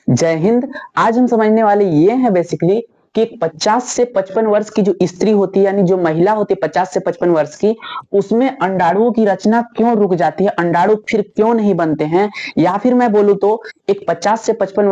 जय हिंद। आज हम समझने वाले ये हैं बेसिकली कि 50 से 55 वर्ष की जो स्त्री होती है, यानी जो महिला होती है 50 से 55 वर्ष की, उसमें अंडाणुओं की रचना क्यों रुक जाती है, अंडाणु फिर क्यों नहीं बनते हैं। या फिर मैं बोलूं तो एक 50 से 55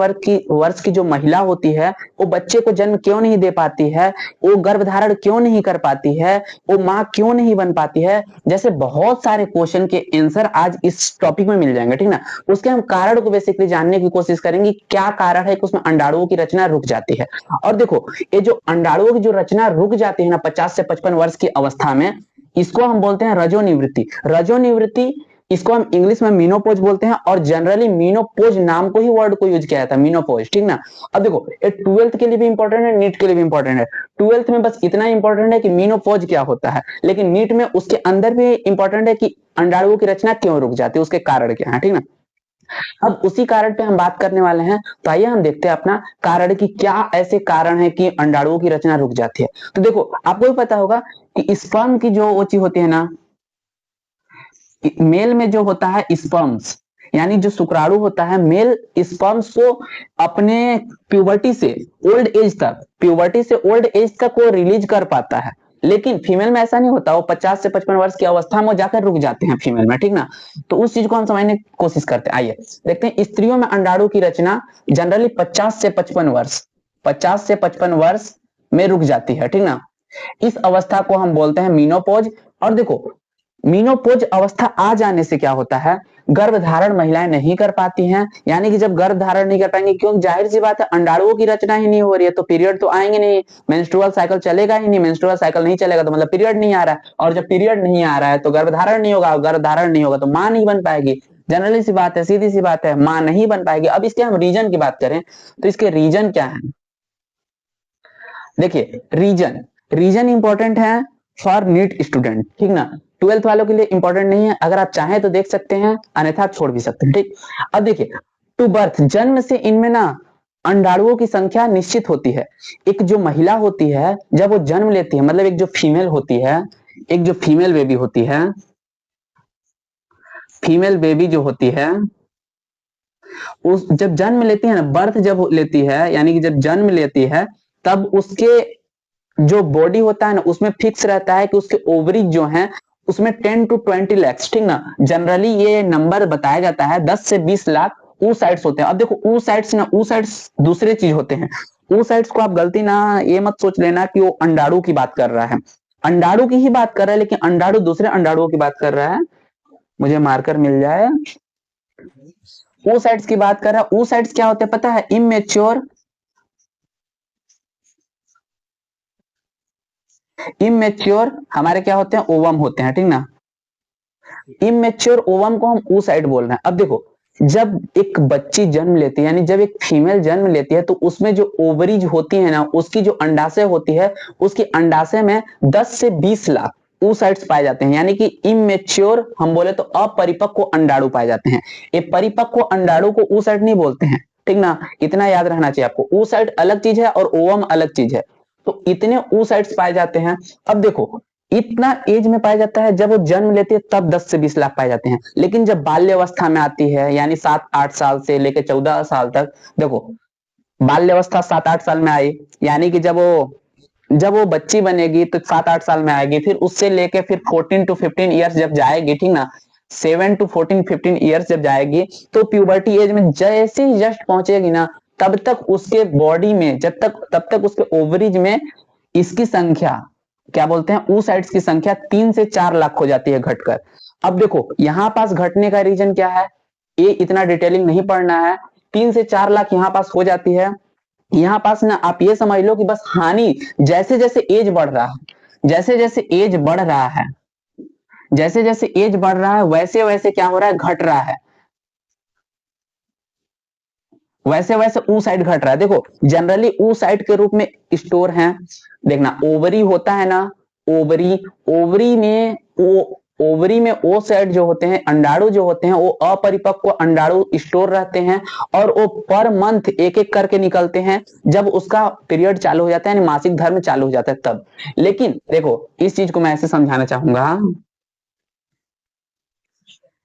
वर्ष की जो महिला होती है वो बच्चे को जन्म क्यों नहीं दे पाती है, वो गर्भधारण क्यों नहीं कर पाती है, वो माँ क्यों नहीं बन पाती है। जैसे बहुत सारे क्वेश्चन के आंसर आज इस टॉपिक में मिल जाएंगे, ठीक ना। उसके हम कारण को बेसिकली जानने की कोशिश करेंगे, क्या कारण है कि उसमें अंडाणुओं की रचना रुक जाती है। और देखो, ये जो अंडाणुओं की जो रचना रुक जाती है ना 50 से 55 वर्ष की अवस्था में, इसको हम बोलते हैं रजोनिवृत्ति। रजोनिवृत्ति, इसको हम इंग्लिश में मीनोपोज बोलते हैं, और जनरली मीनोपोज नाम को ही वर्ड को यूज किया जाता है, मीनोपोज, ठीक ना। अब देखो, ये 12th के लिए भी इंपॉर्टेंट है, नीट के लिए भी इंपॉर्टेंट है। 12th में बस इतना इंपॉर्टेंट है कि मीनोपोज क्या होता है, लेकिन नीट में उसके अंदर भी इंपॉर्टेंट है कि अंडाणुओं की रचना क्यों रुक जाती है, उसके कारण क्या है, ठीक ना। अब उसी कारण पे हम बात करने वाले हैं, तो आइए हम देखते हैं अपना कारण की क्या ऐसे कारण है कि अंडाणुओं की रचना रुक जाती है। तो देखो, आपको भी पता होगा कि स्पर्म की जो वो चीज होती है ना, मेल में जो होता है स्पर्म्स, यानी जो शुक्राणु होता है, मेल स्पर्म्स को अपने प्यूबर्टी से ओल्ड एज तक वो रिलीज कर पाता है। लेकिन फीमेल में ऐसा नहीं होता, वो 50 से 55 वर्ष की अवस्था में जाकर रुक जाते हैं फीमेल में, ठीक ना। तो उस चीज को हम समझने की कोशिश करते हैं। आइए देखते हैं, स्त्रियों में अंडाणु की रचना जनरली 50 से 55 वर्ष में रुक जाती है, ठीक ना। इस अवस्था को हम बोलते हैं मीनोपोज। और देखो, मीनोपोज अवस्था आ जाने से क्या होता है, गर्भधारण महिलाएं नहीं कर पाती हैं। यानी कि जब गर्भधारण नहीं कर पाएंगे, क्योंकि जाहिर सी बात है अंडाणुओं की रचना ही नहीं हो रही है, तो पीरियड तो आएंगे नहीं, मेंस्ट्रुअल साइकिल चलेगा ही नहीं। मेंस्ट्रुअल साइकिल नहीं चलेगा तो मतलब पीरियड नहीं आ रहा है, और जब पीरियड नहीं आ रहा है तो गर्भधारण नहीं होगा, गर्भधारण नहीं होगा तो मां नहीं बन पाएगी। जनरली सी बात है, सीधी सी बात है, मां नहीं बन पाएगी। अब इसके हम रीजन की बात करें तो इसके रीजन क्या है। देखिए, रीजन रीजन इंपॉर्टेंट है फॉर नीट स्टूडेंट, ठीक ना। 12th वालों के लिए इंपॉर्टेंट नहीं है, अगर आप चाहें तो देख सकते हैं, अन्यथा छोड़ भी सकते हैं, ठीक। अब देखिए, टू बर्थ, जन्म से इनमें ना अंडाणुओं की संख्या निश्चित होती है। एक जो महिला होती है जब वो जन्म लेती है, मतलब एक जो फीमेल होती है, एक जो फीमेल बेबी होती है, फीमेल बेबी जो होती है, उस जब जन्म लेती है ना, बर्थ जब लेती है, यानी कि जब जन्म लेती है, तब उसके जो बॉडी होता है ना, उसमें फिक्स रहता है कि उसके ओवरीज जो हैं उसमें 10 to 20 lakhs, ठीक ना। जनरली ये नंबर बताया जाता है 10 से 20 लाख oocytes होते हैं। अब देखो, oocytes ना, oocytes दूसरे चीज होते हैं। oocytes को आप गलती ना ये मत सोच लेना कि वो अंडाणु की बात कर रहा है, अंडाणु की ही बात कर रहा है, लेकिन अंडाणु दूसरे अंडाणुओं की बात कर रहा है। मुझे मार्कर मिल जाए, oocytes की बात कर रहा है। oocytes क्या होते हैं पता है, इमेच्योर हमारे क्या होते हैं, ओवम होते हैं, ठीक ना। इमेच्योर ओवम को हम oocyte बोल रहे हैं। अब देखो, जब एक बच्ची जन्म लेती है, यानी जब एक फीमेल जन्म लेती है, तो उसमें जो ओवरीज होती है ना, उसकी जो अंडाशय होती है, उसकी अंडाशय में 10 से 20 लाख oocytes पाए जाते हैं। यानी कि इमेच्योर हम बोले तो अपरिपक्व अंडाणु पाए जाते हैं। ये परिपक्व अंडाणु को oocyte नहीं बोलते हैं, ठीक ना। इतना याद रहना चाहिए आपको, oocyte अलग चीज है और ओवम अलग चीज है। तो इतने oocytes पाए जाते हैं। अब देखो, इतना एज में पाया जाता है, जब वो जन्म लेती है तब 10 से 20 लाख पाए जाते हैं। लेकिन जब बाल्य अवस्था में आती है, यानी 7-8 साल से लेकर 14 साल तक, देखो बाल्य अवस्था 7-8 साल में आई, यानी कि जब वो बच्ची बनेगी तो 7-8 साल में आएगी, फिर उससे लेके फिर 14 to 15 ईयर्स जब जाएगी, ठीक ना, 7 to 14-15 ईयर्स जब जाएगी, तो प्यूबर्टी एज में जैसे ही जस्ट पहुंचेगी ना, तब तक उसके बॉडी में तब तक उसके ओवरीज में इसकी संख्या, क्या बोलते हैं, oocytes की संख्या 3 से 4 लाख हो जाती है घटकर। अब देखो, यहां पास घटने का रीजन क्या है, ये इतना डिटेलिंग नहीं पढ़ना है। 3 से 4 लाख यहां पास हो जाती है। यहां पास ना आप ये समझ लो कि बस हानि, जैसे जैसे एज बढ़ रहा है, जैसे जैसे एज बढ़ रहा है, जैसे जैसे एज बढ़ रहा है, वैसे वैसे क्या हो रहा है, घट रहा है, वैसे वैसे oocyte घट रहा है। देखो, जनरली oocyte के रूप में स्टोर है, देखना ओवरी होता है ना, ओवरी, ओवरी में ओ ओवरी में oocyte जो होते हैं, अंडाणु जो होते हैं, वो अपरिपक्व अंडाणु स्टोर रहते हैं, और वो पर मंथ एक एक करके निकलते हैं जब उसका पीरियड चालू हो जाता है, यानी मासिक धर्म चालू हो जाता है तब। लेकिन देखो, इस चीज को मैं ऐसे समझाना चाहूंगा,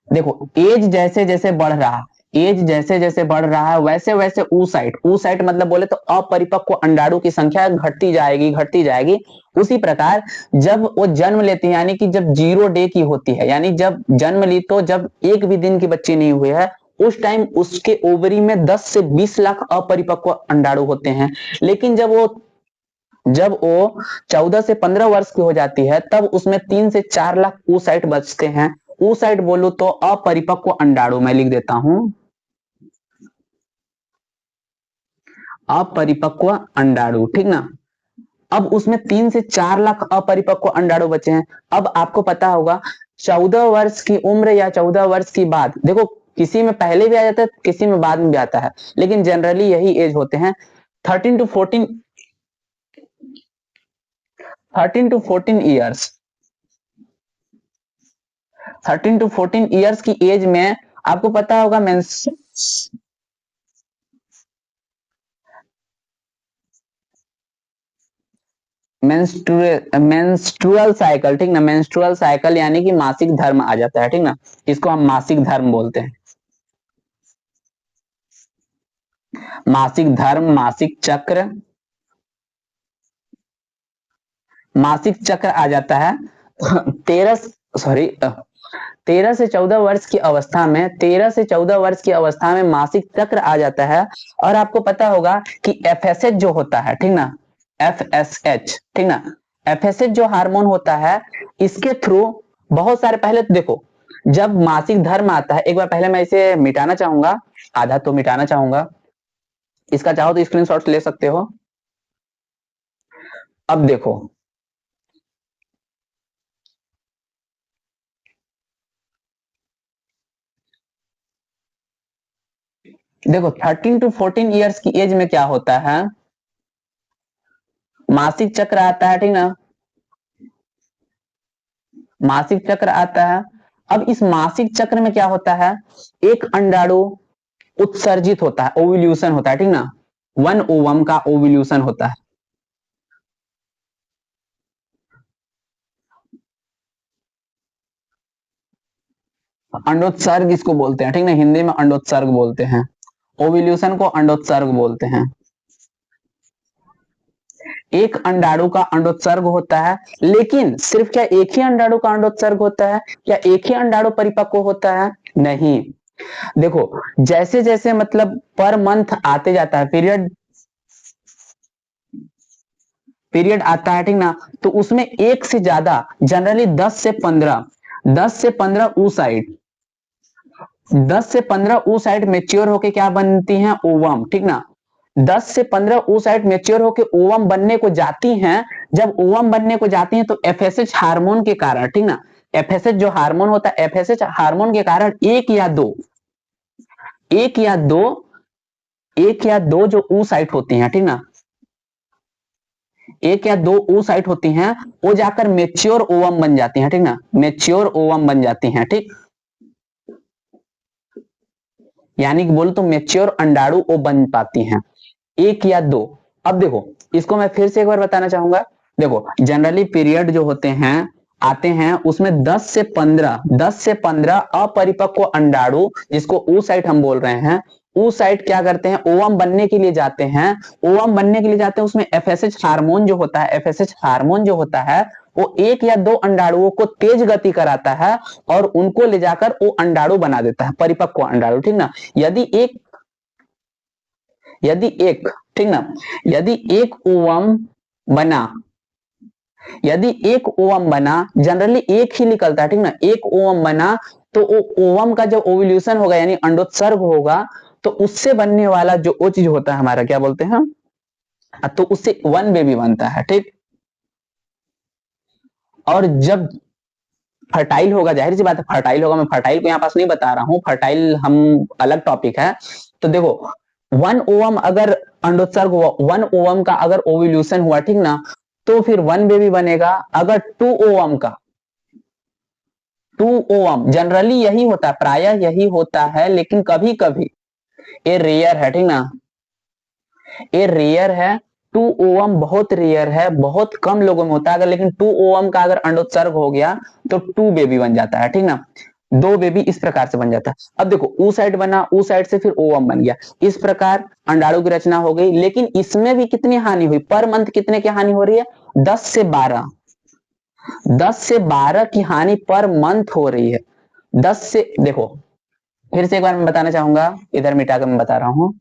देखो एज जैसे जैसे बढ़ रहा है, एज जैसे जैसे बढ़ रहा है वैसे वैसे ऊ साइट मतलब बोले तो अपरिपक्व अंडाणु की संख्या घटती जाएगी। उसी प्रकार जब वो जन्म लेती है, यानी कि जब 0 डे की होती है, यानी जब जन्म ली तो जब एक भी दिन की बच्ची नहीं हुई है, उस टाइम उसके ओवरी में 10 से 20 लाख अपरिपक्व अंडाणु होते हैं। लेकिन जब वो 14 से 15 वर्ष की हो जाती है तब उसमें 3 से 4 लाख oocyte बचते हैं। oocyte बोलूं तो अपरिपक्व अंडाणु, मैं लिख देता हूं अपरिपक्व अंडाणु, ठीक ना। अब उसमें 3 से 4 लाख अपरिपक्व अंडाणु बचे हैं। अब आपको पता होगा 14 वर्ष की उम्र या 14 वर्ष की बाद, देखो किसी में पहले भी आ जाता है, किसी में बाद में भी आता है, लेकिन जनरली यही एज होते हैं 13 टू 14 ईयर्स। 13 टू 14 ईयर्स की एज में आपको पता होगा मेंस्ट्रुअल साइकिल, ठीक ना। मेंस्ट्रुअल साइकिल यानी कि मासिक धर्म आ जाता है, ठीक ना। इसको हम मासिक धर्म बोलते हैं। मासिक धर्म, मासिक चक्र आ जाता है 13 से 14 वर्ष की अवस्था में, 13 से 14 वर्ष की अवस्था में मासिक चक्र आ जाता है। और आपको पता होगा कि एफएसएच जो होता है, ठीक ना, एफएसएच, ठीक ना, एफएसएच जो हार्मोन होता है, इसके थ्रू बहुत सारे, पहले तो देखो जब मासिक धर्म आता है, एक बार पहले मैं इसे मिटाना चाहूंगा, आधा तो मिटाना चाहूंगा, इसका चाहो तो स्क्रीनशॉट ले सकते हो। अब देखो देखो 13 टू 14 ईयर्स की एज में क्या होता है, मासिक चक्र आता है, ठीक ना, मासिक चक्र आता है। अब इस मासिक चक्र में क्या होता है, एक अंडाणु उत्सर्जित होता है, ओव्यूल्यूशन होता है, ठीक ना, 1 ओवम का ओव्यूल्यूशन होता है। अंडोत्सर्ग इसको बोलते हैं, ठीक ना, हिंदी में अंडोत्सर्ग बोलते हैं, ओव्यूल्यूशन को अंडोत्सर्ग बोलते हैं। एक अंडाणु का अंडोत्सर्ग होता है, लेकिन सिर्फ क्या एक ही अंडाणु का अंडोत्सर्ग होता है, क्या एक ही अंडाणु परिपक्व होता है, नहीं। देखो जैसे जैसे मतलब पर मंथ आते जाता है, पीरियड आता है, ठीक ना, तो उसमें एक से ज्यादा, जनरली 10 से 15 oocyte, 10 से 15 oocyte मेच्योर होके क्या बनती हैं, ओवम, ठीक ना। 10 से 15 oocyte मेच्योर होके ओवम बनने को जाती हैं। जब ओवम बनने को जाती हैं तो एफएसएच हार्मोन के कारण, ठीक ना, एफएसएच जो हार्मोन होता है, एफएसएच हार्मोन के कारण एक या दो जो oocyte होती हैं, ठीक ना, एक या दो oocyte होती हैं, वो जाकर मेच्योर ओवम बन जाती हैं, ठीक ना, मेच्योर ओवम बन जाती हैं, ठीक, यानी कि बोलो तो मेच्योर अंडाणु वो बन पाती हैं, एक या दो। अब देखो इसको मैं फिर से एक बार बताना चाहूंगा। देखो जनरली पीरियड जो होते हैं आते हैं, उसमें 10 से 15 अपरिपक्व अंडाणु, जिसको oocyte हम बोल रहे हैं, oocyte क्या करते हैं, ओवम बनने के लिए जाते हैं, ओवम बनने के लिए जाते हैं। उसमें एफएसएच हार्मोन जो होता है, एफएसएच हार्मोन जो होता है वो एक या दो अंडाणुओं को तेज गति कराता है और उनको ले जाकर वो अंडाणु बना देता है, परिपक्व अंडाणु, ठीक ना। यदि एक यदि एक ठीक ना, यदि एक ओवम बना, यदि एक ओवम बना, जनरली एक ही निकलता है, ठीक ना, एक ओवम बना तो ओवम का जो ओव्यूल्यूशन होगा यानी अंडोत्सर्ग होगा, तो उससे बनने वाला जो वो चीज होता है हमारा, क्या बोलते हैं, तो उससे 1 बेबी बनता है, ठीक। और जब फर्टाइल होगा, जाहिर सी बात है फर्टाइल होगा, मैं फर्टाइल को यहाँ पास नहीं बता रहा हूं, फर्टाइल हम अलग टॉपिक है। तो देखो 1 ओवम अगर अंडोत्सर्ग हुआ, 1 ओवम का अगर ओव्यूल्यूशन हुआ, ठीक ना, तो फिर 1 बेबी बनेगा। अगर 2 ओवम का, 2 ओवम जनरली यही होता है, प्रायः यही होता है, लेकिन कभी कभी ये रेयर है, ठीक ना, ये रेयर है। 2 ओवम बहुत रेयर है, बहुत कम लोगों में होता है। अगर लेकिन 2 ओवम का अगर अंडोत्सर्ग हो गया तो 2 बेबी बन जाता है, ठीक ना। दो बेबी इस प्रकार से बन जाता है। अब देखो ऊ साइड बना, ऊ साइड से फिर ओवम बन गया, इस प्रकार अंडाणु की रचना हो गई। लेकिन इसमें भी कितनी हानि हुई, पर मंथ कितने की हानि हो रही है, 10 से 12, 10 से 12 की हानि पर मंथ हो रही है। 10 से, देखो फिर से एक बार मैं बताना चाहूंगा, इधर मिटाकर मैं बता रहा हूं।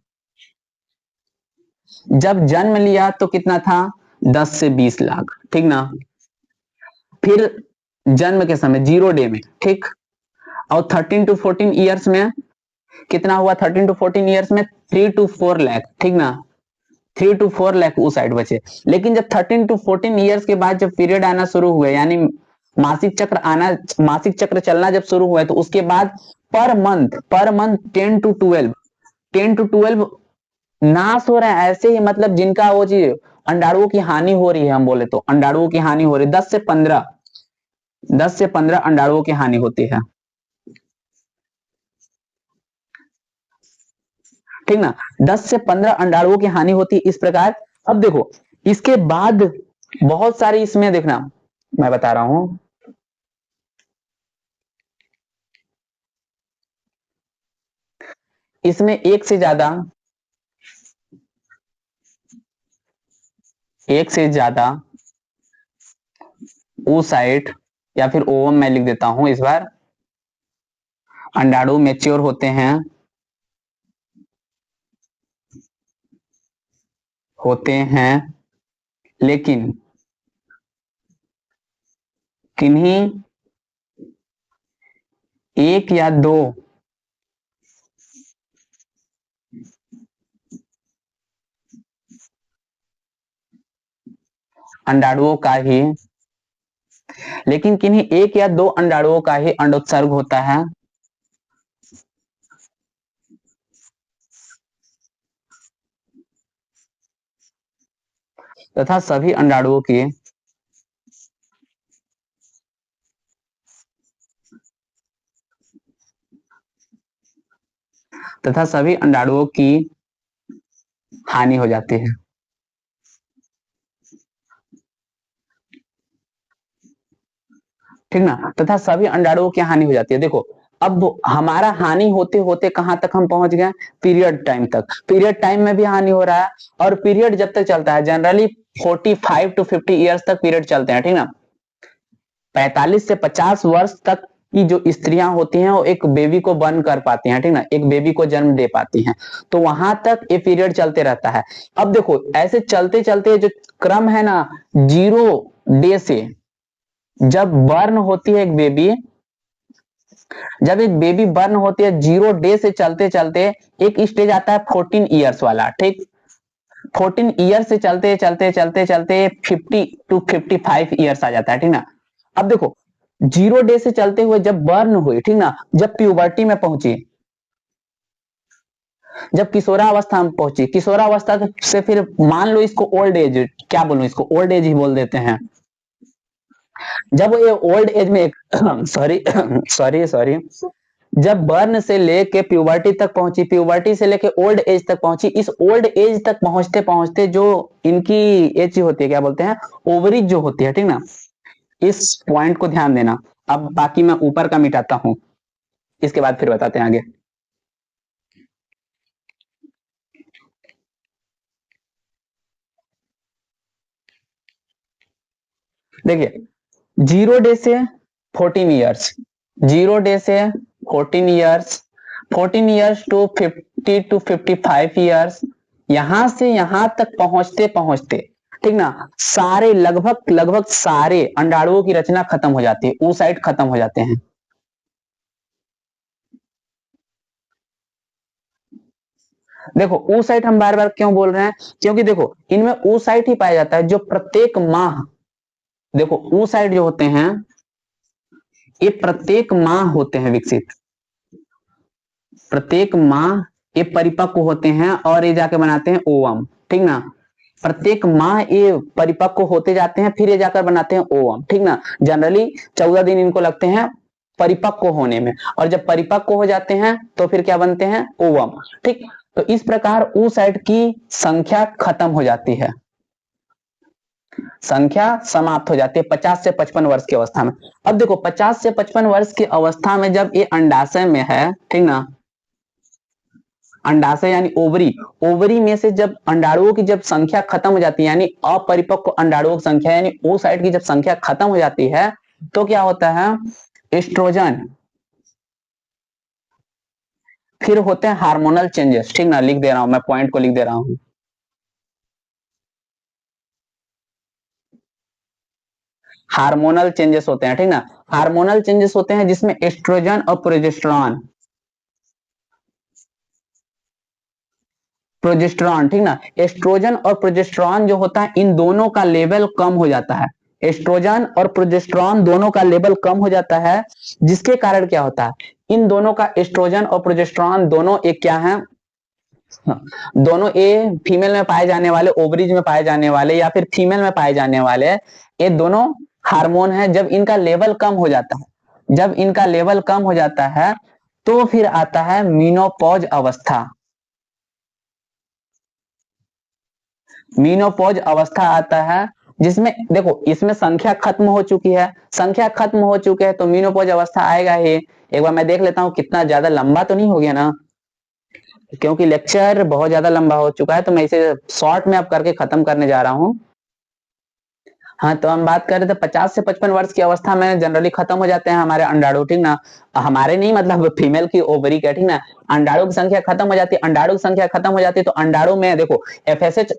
जब जन्म लिया तो कितना था, 10 से 20 लाख, ठीक ना। फिर जन्म के समय 0 डे में, ठीक, और 13 टू 14 ईयर्स में कितना हुआ, 13 टू 14 ईयर्स में 3 टू 4 लाख, ठीक ना, 3 टू 4 लाख उस साइड बचे। लेकिन जब 13 टू 14 ईयर्स के बाद जब पीरियड आना शुरू हुए, यानी मासिक चक्र आना, मासिक चक्र चलना जब शुरू हुआ, तो उसके बाद पर मंथ 10 टू 12, 10 टू 12 नाश हो रहे हैं ऐसे ही, मतलब जिनका वो चीज अंडाणुओं की हानि हो रही है, हम बोले तो अंडाणुओं की हानि हो रही है, 10 से 15 अंडाणुओं की हानि होती है, ठीक ना। 10 से 15 अंडाणुओं की हानि होती है इस प्रकार। अब देखो इसके बाद बहुत सारी, इसमें देखना मैं बता रहा हूं, इसमें एक से ज्यादा oocyte या फिर ओवम मैं लिख देता हूं इस बार, अंडाणु मैच्योर होते हैं, लेकिन किन्हीं एक या दो अंडाणुओं का ही, लेकिन किन्हीं एक या दो अंडाणुओं का ही अंडोत्सर्ग होता है, तथा सभी अंडाणुओं की हानि हो जाती है, ठीक ना, तथा सभी अंडाणुओं की हानि हो जाती है। देखो अब हमारा हानि होते होते कहां तक हम पहुंच गए, पीरियड टाइम तक। पीरियड टाइम में भी हानि हो रहा है, और पीरियड जब तक चलता है, जनरली 45 टू 50 ईयर्स तक पीरियड चलते हैं, ठीक ना। 45 से 50 वर्ष तक की जो स्त्रियां होती हैं वो एक बेबी को बर्न कर पाती हैं, ठीक ना, एक बेबी को जन्म दे पाती हैं, तो वहां तक ये पीरियड चलते रहता है। अब देखो ऐसे चलते चलते जो क्रम है ना, 0 डे से जब बर्न होती है एक बेबी, जब एक बेबी बर्न होती है 0 डे से चलते चलते एक स्टेज आता है 14 ईयर्स वाला, ठीक। 14 ईयर से चलते चलते चलते चलते 50 टू 55 ईयर्स आ जाता है, ठीक ना। अब देखो 0 डे से चलते हुए जब बर्न हुई, ठीक ना, जब प्यूबर्टी में पहुंची, जब किशोरावस्था में पहुंची, किशोरावस्था से फिर मान लो इसको ओल्ड एज, क्या बोलूं इसको, ओल्ड एज ही बोल देते हैं। जब ये ओल्ड एज में सॉरी सॉरी सॉरी, जब बर्न से लेके प्यूबर्टी तक पहुंची, प्यूबर्टी से लेके ओल्ड एज तक पहुंची, इस ओल्ड एज तक पहुंचते पहुंचते जो इनकी एज होती है, क्या बोलते हैं, ओवरीज जो होती है, ठीक ना। इस पॉइंट को ध्यान देना। अब बाकी मैं ऊपर का मिटाता हूं, इसके बाद फिर बताते हैं आगे। देखिए 0 डे से 14 ईयर्स, 0 डे से 14 years, 14 years to 50 to 55 years, यहां से यहां तक पहुंचते पहुंचते, ठीक ना, सारे लगभग लगभग सारे अंडाणुओं की रचना खत्म हो जाती है, oocyte खत्म हो जाते हैं। देखो oocyte हम बार बार क्यों बोल रहे हैं, क्योंकि देखो इनमें oocyte ही पाया जाता है जो प्रत्येक माह, देखो oocyte जो होते हैं ये प्रत्येक माह होते हैं विकसित, प्रत्येक माह ये परिपक्व होते हैं और ये जाके बनाते हैं ओवम, ठीक ना। प्रत्येक माह ये परिपक्व होते जाते हैं, फिर ये जाकर बनाते हैं ओवम, ठीक ना। जनरली 14 दिन इनको लगते हैं परिपक्व होने में, और जब परिपक्व हो जाते हैं तो फिर क्या बनते हैं, ओवम, ठीक। तो इस प्रकार oocyte की संख्या खत्म हो जाती है, संख्या समाप्त हो जाती है 50 से 55 वर्ष की अवस्था में। अब देखो 50 से 55 वर्ष की अवस्था में जब ये अंडाशय में है, ठीक ना, अंडाशय यानी ओवरी, ओवरी में से जब अंडाणुओं की जब संख्या खत्म हो जाती है, यानी अपरिपक्व अंडाणुओं की संख्या यानी ओ साइड की जब संख्या खत्म हो जाती है, तो क्या होता है, एस्ट्रोजन, फिर होते हैं हार्मोनल चेंजेस, ठीक ना, लिख दे रहा हूं मैं, पॉइंट को लिख दे रहा हूं। हार्मोनल चेंजेस होते हैं, ठीक ना, हार्मोनल चेंजेस होते हैं जिसमें एस्ट्रोजन और प्रोजेस्टेरॉन, प्रोजेस्टेरॉन, ठीक ना, एस्ट्रोजन और प्रोजेस्टेरॉन जो होता है इन दोनों का लेवल कम हो जाता है, एस्ट्रोजन और प्रोजेस्टेरॉन दोनों का लेवल कम हो जाता है, जिसके कारण क्या होता है, इन दोनों का एस्ट्रोजन और प्रोजेस्टेरॉन दोनों एक क्या है, दोनों ए फीमेल में पाए जाने वाले, ओवरीज में पाए जाने वाले या फिर फीमेल में पाए जाने वाले, ये दोनों हार्मोन है, जब इनका लेवल कम हो जाता है, जब इनका लेवल कम हो जाता है तो फिर आता है मीनोपॉज अवस्था, मीनोपॉज अवस्था आता है, जिसमें देखो इसमें संख्या खत्म हो चुकी है, संख्या खत्म हो चुकी है तो मीनोपॉज अवस्था आएगा ही। एक बार मैं देख लेता हूं कितना ज्यादा लंबा तो नहीं हो गया ना, क्योंकि लेक्चर बहुत ज्यादा लंबा हो चुका है, तो मैं इसे शॉर्ट में अब करके खत्म करने जा रहा हूं। हाँ, तो हम बात कर रहे थे 50 से 55 वर्ष की अवस्था में जनरली खत्म हो जाते हैं हमारे अंडाणु, ठीक ना, हमारे नहीं मतलब फीमेल की ओवरी का, ठीक ना, अंडाणु की संख्या खत्म हो जाती है, अंडाणु की संख्या खत्म हो जाती है तो अंडाणु में देखो एफएसएच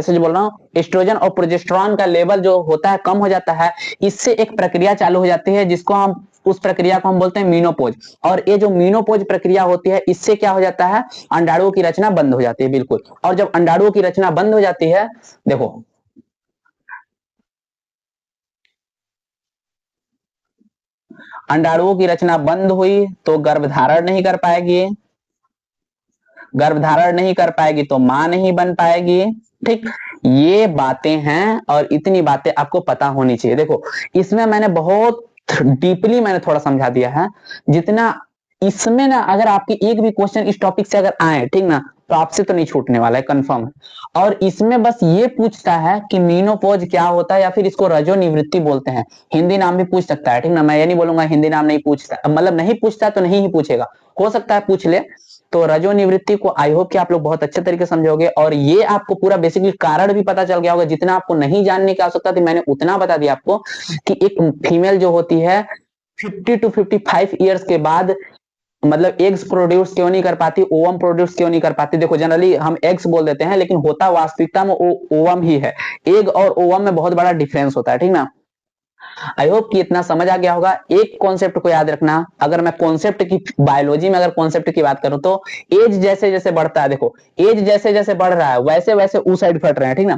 बोल रहा हूँ, एस्ट्रोजन और प्रोजेस्टेरॉन का लेवल जो होता है कम हो जाता है, इससे एक प्रक्रिया चालू हो जाती है जिसको हम, उस प्रक्रिया को हम बोलते हैं मीनोपोज। और ये जो मीनोपोज प्रक्रिया होती है इससे क्या हो जाता है, अंडाणुओं की रचना बंद हो जाती है, बिल्कुल। और जब अंडाणुओं की रचना बंद हो जाती है, देखो अंडाणुओं की रचना बंद हुई तो गर्भधारण नहीं कर पाएगी, गर्भधारण नहीं कर पाएगी तो मां नहीं बन पाएगी, ठीक। ये बातें हैं और इतनी बातें आपको पता होनी चाहिए। देखो इसमें मैंने बहुत डीपली मैंने थोड़ा समझा दिया है, जितना इसमें ना अगर आपकी एक भी क्वेश्चन इस टॉपिक से अगर आए, ठीक ना, तो आपसे तो नहीं छूटने वाला है, कंफर्म है। और इसमें बस ये पूछता है कि मीनोपॉज क्या होता है, या फिर इसको रजो निवृत्ति बोलते हैं, हिंदी नाम भी पूछ सकता है, ठीक ना, मैं ये नहीं बोलूंगा हिंदी नाम नहीं पूछता, मतलब नहीं पूछता तो नहीं ही पूछेगा, हो सकता है पूछ ले। तो रजो निवृत्ति को आई होप कि आप लोग बहुत अच्छे तरीके से समझोगे, और ये आपको पूरा बेसिकली कारण भी पता चल गया होगा, जितना आपको नहीं जानने की आवश्यकता थी मैंने उतना बता दिया आपको, कि एक फीमेल जो होती है 50 टू 55 ईयर्स के बाद मतलब एग्स प्रोड्यूस क्यों नहीं कर पाती, ओवम प्रोड्यूस क्यों नहीं कर पाती। देखो जनरली हम एग्स बोल देते हैं, लेकिन होता वास्तविकता में ओवम ही है, एग और ओवम में बहुत बड़ा डिफरेंस होता है, ठीक ना। आई होप कि इतना समझ आ गया होगा। एक कॉन्सेप्ट को याद रखना, अगर मैं कॉन्सेप्ट की बायोलॉजी में अगर कॉन्सेप्ट की बात करूं तो एज जैसे जैसे बढ़ता है, देखो एज जैसे जैसे बढ़ रहा है वैसे वैसे ऊ साइड फट रहे हैं, ठीक ना।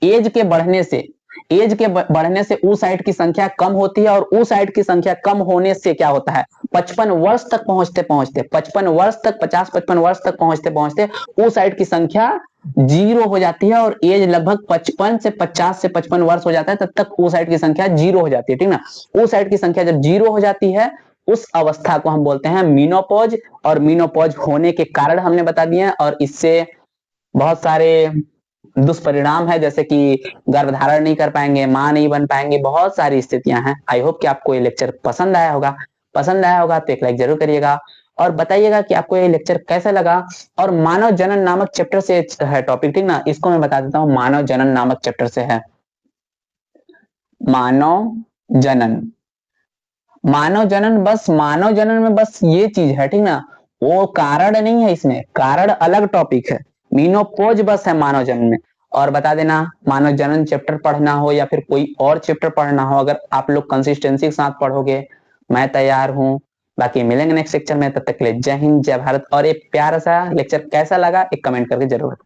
एज के बढ़ने से, एज के बढ़ने से ऊ साइड की संख्या कम होती है, और ऊ साइड की संख्या कम होने से क्या होता है, 55 वर्ष तक पहुंचते पहुंचते 55 वर्ष तक 50-55 वर्ष तक पहुंचते पहुंचते ऊ साइड की संख्या जीरो हो जाती है, और एज लगभग 55 से 50 से 55 वर्ष हो जाता है तब तक ओ साइड की संख्या जीरो हो जाती है, ठीक ना। ओ साइड की संख्या जब जीरो हो जाती है उस अवस्था को हम बोलते हैं मीनोपॉज, और मीनोपॉज होने के कारण हमने बता दिए हैं, और इससे बहुत सारे दुष्परिणाम है, जैसे कि गर्भधारण नहीं कर पाएंगे, मां नहीं बन पाएंगे, बहुत सारी स्थितियां हैं। आई होप कि आपको ये लेक्चर पसंद आया होगा, पसंद आया होगा तो एक लाइक जरूर करिएगा, और बताइएगा कि आपको ये लेक्चर कैसा लगा। और मानव जनन नामक चैप्टर से है टॉपिक, ठीक ना, इसको मैं बता देता हूँ, मानव जनन नामक चैप्टर से है, मानव जनन, मानव जनन, बस मानव जनन में बस ये चीज है, ठीक ना, वो कारण नहीं है, इसमें कारण अलग टॉपिक है, मीनोपोज बस है मानव जनन में। और बता देना, मानव जनन चैप्टर पढ़ना हो या फिर कोई और चैप्टर पढ़ना हो, अगर आप लोग कंसिस्टेंसी के साथ पढ़ोगे मैं तैयार हूं। बाकी मिलेंगे नेक्स्ट लेक्चर में, तब तक के लिए जय हिंद जय भारत। और एक प्यारा सा लेक्चर कैसा लगा एक कमेंट करके जरूर